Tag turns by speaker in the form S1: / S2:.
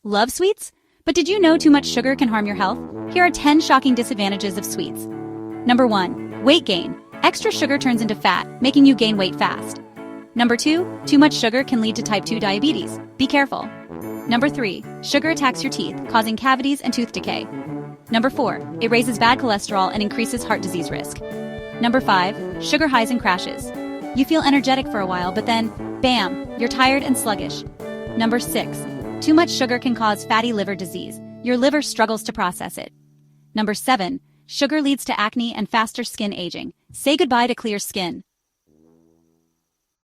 S1: Love sweets? But did you know too much sugar can harm your health? Here are 10 shocking disadvantages of sweets. Number 1. Weight gain. Extra sugar turns into fat, making you gain weight fast. Number 2. Too much sugar can lead to type 2 diabetes. Be careful. Number 3. Sugar attacks your teeth, causing cavities and tooth decay. Number 4. It raises bad cholesterol and increases heart disease risk. Number 5. Sugar highs and crashes. You feel energetic for a while, but then, bam, you're tired and sluggish. Number 6. Too much sugar can cause fatty liver disease. Your liver struggles to process it. Number 7. Sugar leads to acne and faster skin aging. Say goodbye to clear skin.